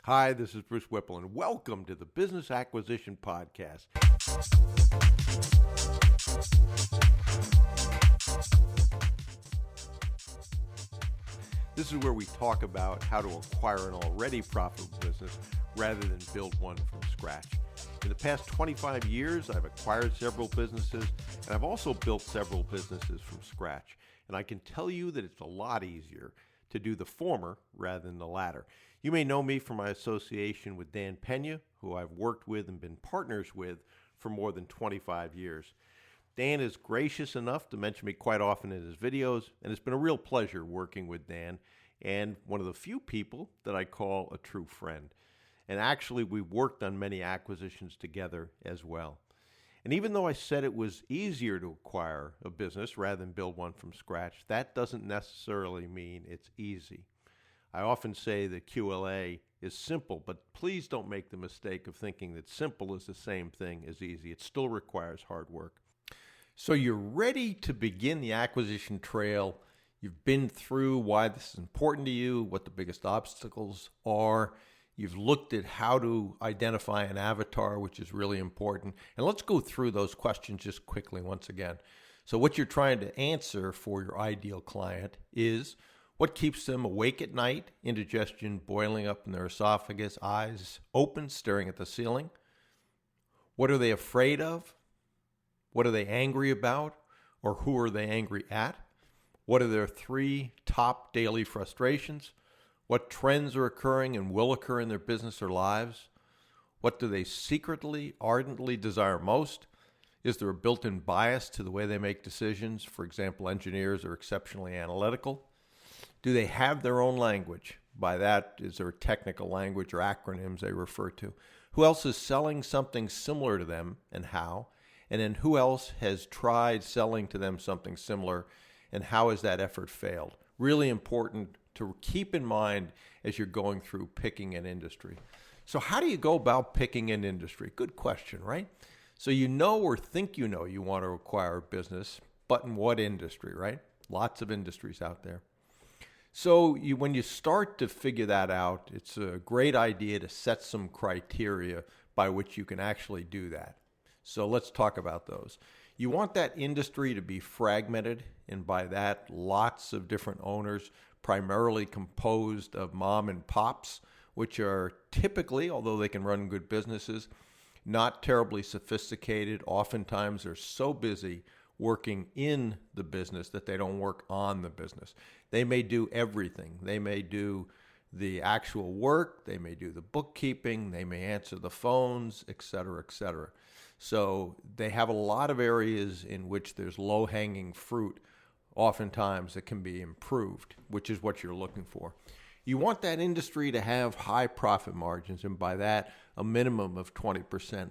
Hi, this is Bruce Whipple, and welcome to the Business Acquisition Podcast. This is where we talk about how to acquire an already profitable business rather than build one from scratch. In the past 25 years, I've acquired several businesses, and I've also built several businesses from scratch. And I can tell you that it's a lot easier to do the former rather than the latter. You may know me from my association with Dan Pena, who I've worked with and been partners with for more than 25 years. Dan is gracious enough to mention me quite often in his videos, and it's been a real pleasure working with Dan, and one of the few people that I call a true friend. And actually, we've worked on many acquisitions together as well. And even though I said it was easier to acquire a business rather than build one from scratch, that doesn't necessarily mean it's easy. I often say that QLA is simple, but please don't make the mistake of thinking that simple is the same thing as easy. It still requires hard work. So you're ready to begin the acquisition trail. You've been through why this is important to you, what the biggest obstacles are. You've looked at how to identify an avatar, which is really important. And let's go through those questions just quickly once again. So what you're trying to answer for your ideal client is, what keeps them awake at night? Indigestion boiling up in their esophagus, eyes open, staring at the ceiling. What are they afraid of? What are they angry about? Or who are they angry at? What are their 3 top daily frustrations? What trends are occurring and will occur in their business or lives? What do they secretly, ardently desire most? Is there a built-in bias to the way they make decisions? For example, engineers are exceptionally analytical. Do they have their own language? By that, is there a technical language or acronyms they refer to? Who else is selling something similar to them and how? And then who else has tried selling to them something similar and how has that effort failed? Really important to keep in mind as you're going through picking an industry. So how do you go about picking an industry? Good question, right? So you know or think you know you want to acquire a business, but in what industry, right? Lots of industries out there. So when you start to figure that out, it's a great idea to set some criteria by which you can actually do that. So let's talk about those. You want that industry to be fragmented, and by that, lots of different owners, primarily composed of mom and pops, which are typically, although they can run good businesses, not terribly sophisticated. Oftentimes, they're so busy working in the business that they don't work on the business. They may do everything. They may do the actual work, they may do the bookkeeping, they may answer the phones, et cetera, et cetera. So they have a lot of areas in which there's low-hanging fruit, oftentimes that can be improved, which is what you're looking for. You want that industry to have high profit margins, and by that, a minimum of 20%.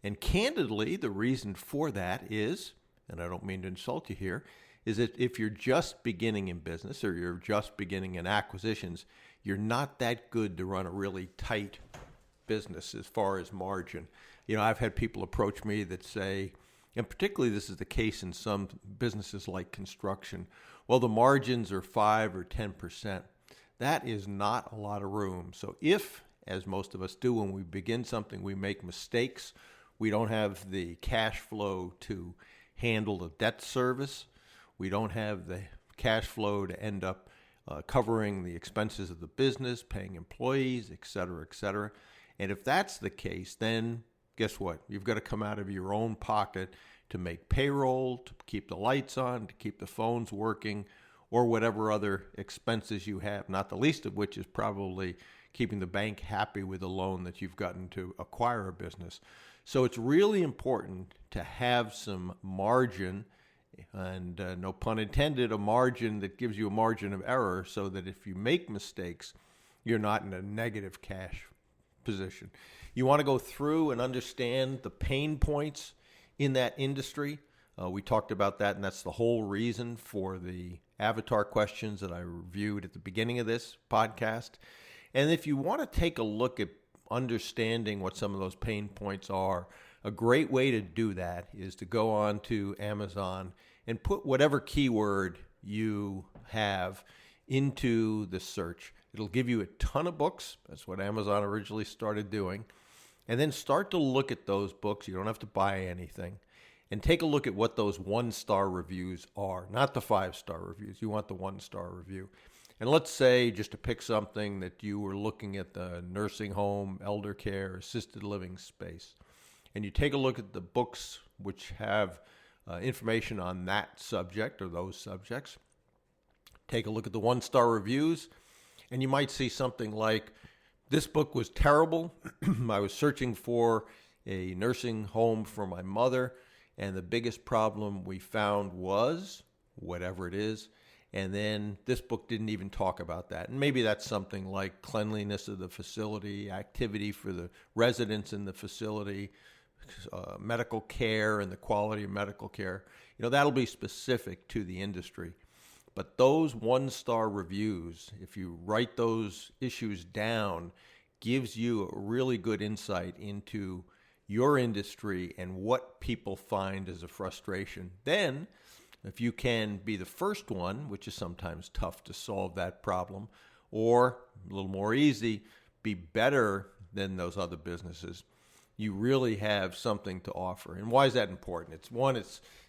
And candidly, the reason for that is, and I don't mean to insult you here, is that if you're just beginning in business or you're just beginning in acquisitions, you're not that good to run a really tight business as far as margin. You know, I've had people approach me that say, and particularly this is the case in some businesses like construction, well, the margins are 5 or 10%. That is not a lot of room. So if, as most of us do when we begin something, we make mistakes, we don't have the cash flow to handle the debt service, we don't have the cash flow to end up covering the expenses of the business, paying employees, et cetera, et cetera. And if that's the case, then guess what? You've got to come out of your own pocket to make payroll, to keep the lights on, to keep the phones working, or whatever other expenses you have, not the least of which is probably keeping the bank happy with the loan that you've gotten to acquire a business. So it's really important to have some margin, and no pun intended, a margin that gives you a margin of error so that if you make mistakes, you're not in a negative cash position. You want to go through and understand the pain points in that industry. We talked about that, and that's the whole reason for the avatar questions that I reviewed at the beginning of this podcast. And if you want to take a look at understanding what some of those pain points are, a great way to do that is to go on to Amazon and put whatever keyword you have into the search. It'll give you a ton of books. That's what Amazon originally started doing. And then start to look at those books. You don't have to buy anything. And take a look at what those 1-star reviews are, not the 5-star reviews. You want the 1-star review. And let's say, just to pick something, that you were looking at the nursing home, elder care, assisted living space. And you take a look at the books which have information on that subject or those subjects. Take a look at the 1-star reviews, and you might see something like, this book was terrible. I was searching for a nursing home for my mother, and the biggest problem we found was whatever it is. And then this book didn't even talk about that. And maybe that's something like cleanliness of the facility, activity for the residents in the facility, medical care and the quality of medical care. That'll be specific to the industry. But those 1-star reviews, if you write those issues down, gives you a really good insight into your industry and what people find as a frustration. Then, if you can be the first one, which is sometimes tough to solve that problem, or a little more easy, be better than those other businesses, you really have something to offer. And why is that important?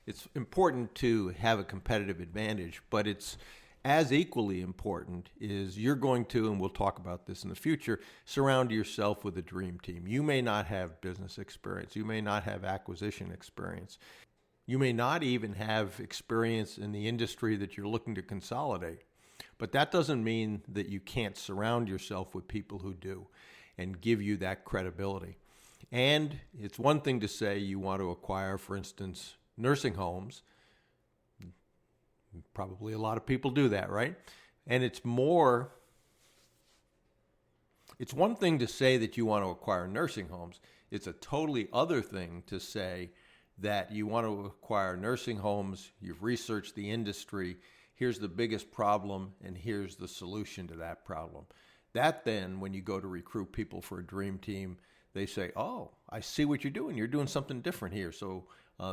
It's important to have a competitive advantage, but it's as equally important is you're going to, and we'll talk about this in the future, surround yourself with a dream team. You may not have business experience. You may not have acquisition experience. You may not even have experience in the industry that you're looking to consolidate. But that doesn't mean that you can't surround yourself with people who do and give you that credibility. And it's one thing to say you want to acquire, for instance, nursing homes. Probably a lot of people do that, right? And it's one thing to say that you want to acquire nursing homes. It's a totally other thing to say that you want to acquire nursing homes, you've researched the industry, here's the biggest problem, and here's the solution to that problem. That then, when you go to recruit people for a dream team, they say, oh, I see what you're doing. You're doing something different here. So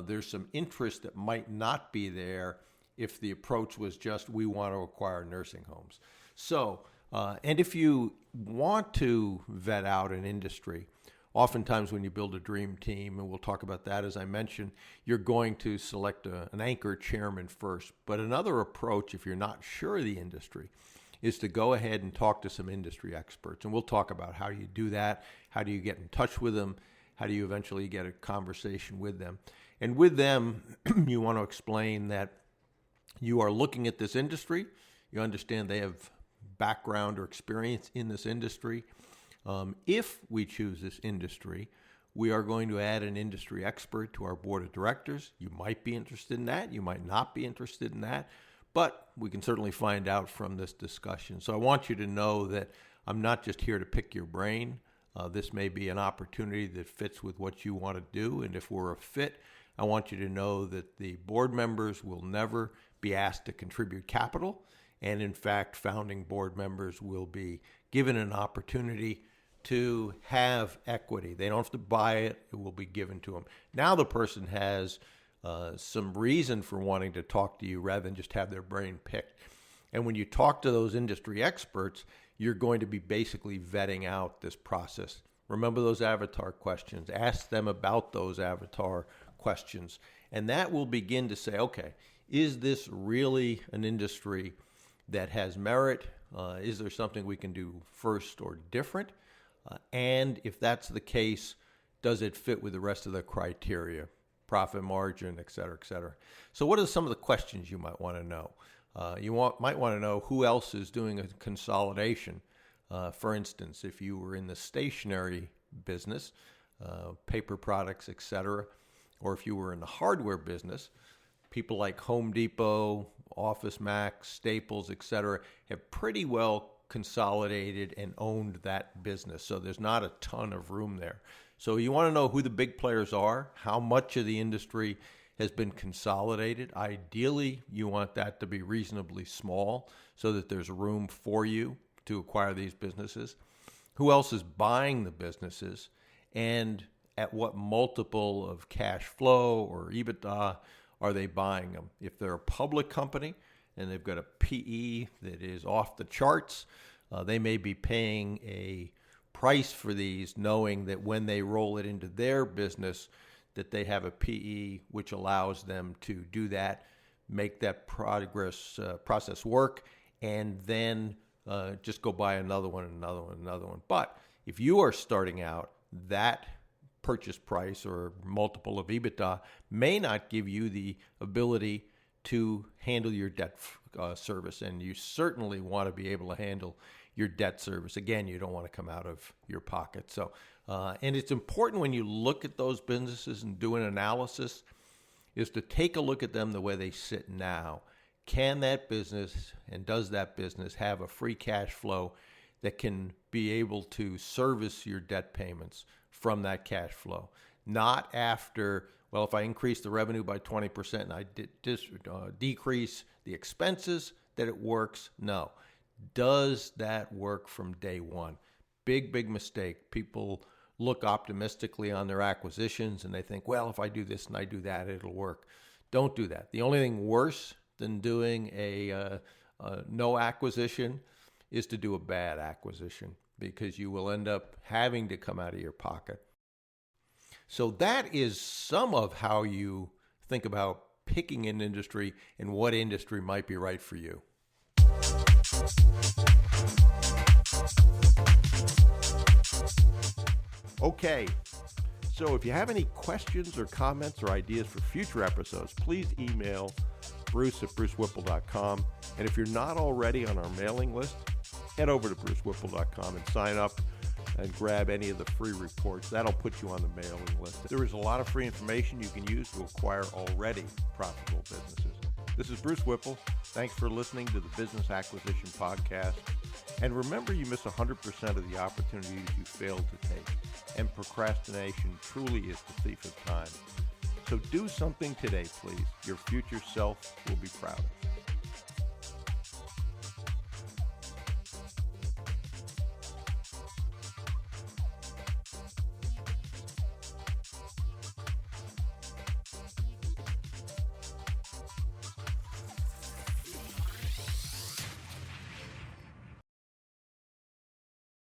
there's some interest that might not be there if the approach was just, we want to acquire nursing homes. So, and if you want to vet out an industry, oftentimes when you build a dream team, and we'll talk about that as I mentioned, you're going to select an anchor chairman first. But another approach, if you're not sure of the industry, is to go ahead and talk to some industry experts. And we'll talk about how you do that, how do you get in touch with them, how do you eventually get a conversation with them. And with them, you want to explain that you are looking at this industry, you understand they have background or experience in this industry. If we choose this industry, we are going to add an industry expert to our board of directors. You might be interested in that. You might not be interested in that. But we can certainly find out from this discussion. So I want you to know that I'm not just here to pick your brain. This may be an opportunity that fits with what you want to do. And if we're a fit, I want you to know that the board members will never be asked to contribute capital. And in fact, founding board members will be given an opportunity to have equity. They don't have to buy it. It will be given to them. Now the person has some reason for wanting to talk to you rather than just have their brain picked. And when you talk to those industry experts, you're going to be basically vetting out this process. Remember those avatar questions. Ask them about those avatar questions. And that will begin to say, okay, is this really an industry that has merit? Is there something we can do first or different? And if that's the case, does it fit with the rest of the criteria? Profit margin, et cetera, et cetera. So what are some of the questions you might want to know? Might want to know who else is doing a consolidation. For instance, if you were in the stationery business, paper products, et cetera, or if you were in the hardware business, people like Home Depot, Office Max, Staples, et cetera, have pretty well consolidated and owned that business. So there's not a ton of room there. So you want to know who the big players are, how much of the industry has been consolidated. Ideally, you want that to be reasonably small so that there's room for you to acquire these businesses. Who else is buying the businesses, and at what multiple of cash flow or EBITDA are they buying them? If they're a public company and they've got a PE that is off the charts, They may be paying a price for these, knowing that when they roll it into their business, that they have a PE which allows them to do that, make that process work, and then just go buy another one, another one, another one. But if you are starting out, that purchase price or multiple of EBITDA may not give you the ability to handle your debt service, and you certainly want to be able to handle your debt service. Again, you don't want to come out of your pocket. So, and it's important when you look at those businesses and do an analysis, is to take a look at them the way they sit now. Can that business and does that business have a free cash flow that can be able to service your debt payments from that cash flow? Not after, well, if I increase the revenue by 20% and I decrease the expenses, that it works. No. Does that work from day one? Big mistake. People look optimistically on their acquisitions and they think, well, if I do this and I do that, it'll work. Don't do that. The only thing worse than doing a no acquisition is to do a bad acquisition, because you will end up having to come out of your pocket. So that is some of how you think about picking an industry and what industry might be right for you. Okay, so if you have any questions or comments or ideas for future episodes, please email bruce@brucewhipple.com. And if you're not already on our mailing list, head over to brucewhipple.com and sign up and grab any of the free reports. That'll put you on the mailing list. There is a lot of free information you can use to acquire already profitable businesses. This is Bruce Whipple. Thanks for listening to the Business Acquisition Podcast. And remember, you miss 100% of the opportunities you failed to take. And procrastination truly is the thief of time. So do something today, please. Your future self will be proud of you.